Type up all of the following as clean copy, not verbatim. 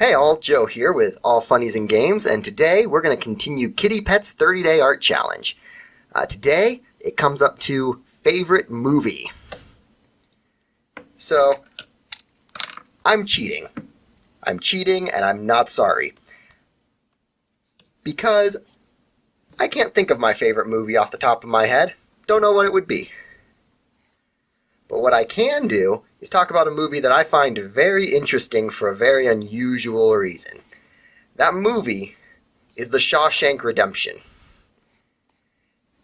Hey all, Joe here with All Funnies and Games, and today we're going to continue Kitty Pet's 30-Day Art Challenge. Today, it comes up to favorite movie. So, I'm cheating. I'm cheating, and I'm not sorry. Because I can't think of my favorite movie off the top of my head. Don't know what it would be. But what I can do is talk about a movie that I find very interesting for a very unusual reason. That movie is The Shawshank Redemption.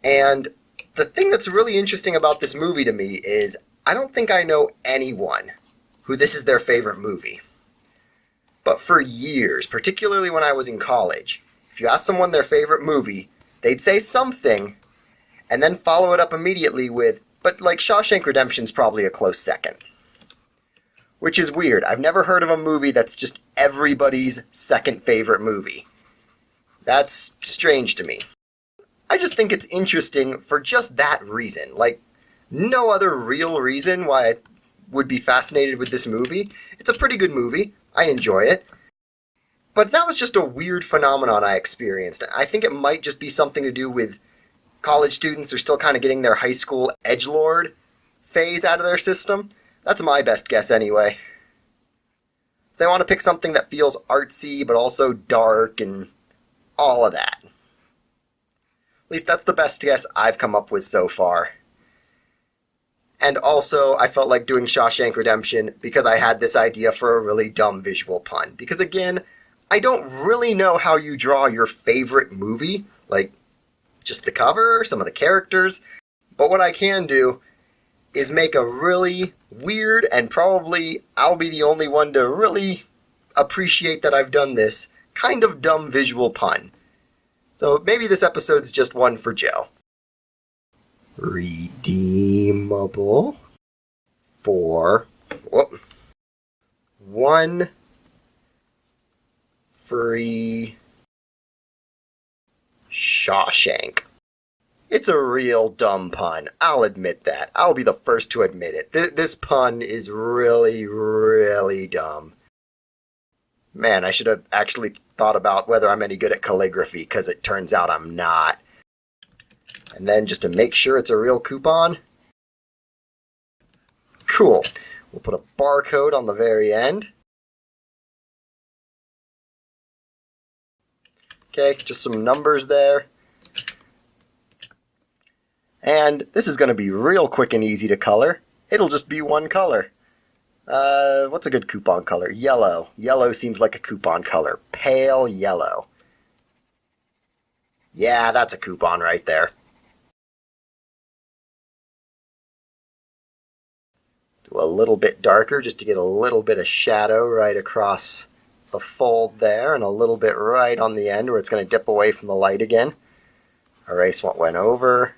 And the thing that's really interesting about this movie to me is I don't think I know anyone who this is their favorite movie. But for years, particularly when I was in college, if you ask someone their favorite movie, they'd say something and then follow it up immediately with, but like Shawshank Redemption's probably a close second. Which is weird. I've never heard of a movie that's just everybody's second favorite movie. That's strange to me. I just think it's interesting for just that reason. Like, no other real reason why I would be fascinated with this movie. It's a pretty good movie. I enjoy it. But that was just a weird phenomenon I experienced. I think it might just be something to do with college students are still kind of getting their high school edgelord phase out of their system. That's my best guess anyway. If they want to pick something that feels artsy but also dark and all of that. At least that's the best guess I've come up with so far. And also, I felt like doing Shawshank Redemption because I had this idea for a really dumb visual pun. Because again, I don't really know how you draw your favorite movie. Like, just the cover, some of the characters. But what I can do is make a really weird, and probably I'll be the only one to really appreciate that I've done this, kind of dumb visual pun. So maybe this episode's just one for Joe. Redeemable for 1 free Shawshank. It's a real dumb pun. I'll admit that. I'll be the first to admit it. This pun is really, really dumb. Man, I should have actually thought about whether I'm any good at calligraphy, because it turns out I'm not. And then just to make sure it's a real coupon. Cool. We'll put a barcode on the very end. Okay, just some numbers there. And this is going to be real quick and easy to color. It'll just be one color. What's a good coupon color? Yellow. Yellow seems like a coupon color. Pale yellow. Yeah, that's a coupon right there. Do a little bit darker just to get a little bit of shadow right across the fold there, and a little bit right on the end where it's going to dip away from the light again. Erase what went over.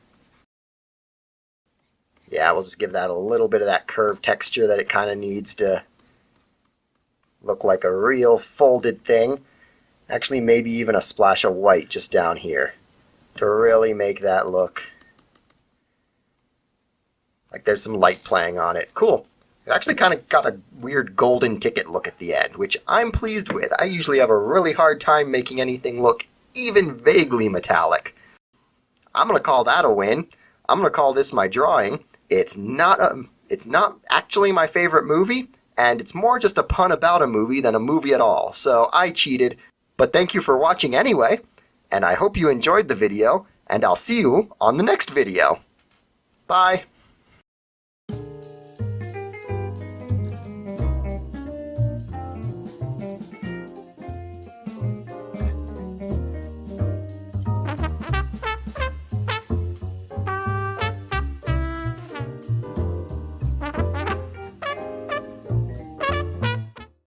Yeah, we'll just give that a little bit of that curved texture that it kind of needs to look like a real folded thing. Actually, maybe even a splash of white just down here to really make that look like there's some light playing on it. Cool. It actually kind of got a weird golden ticket look at the end, which I'm pleased with. I usually have a really hard time making anything look even vaguely metallic. I'm going to call that a win. I'm going to call this my drawing. It's not actually my favorite movie, and it's more just a pun about a movie than a movie at all. So I cheated, but thank you for watching anyway, and I hope you enjoyed the video, and I'll see you on the next video. Bye.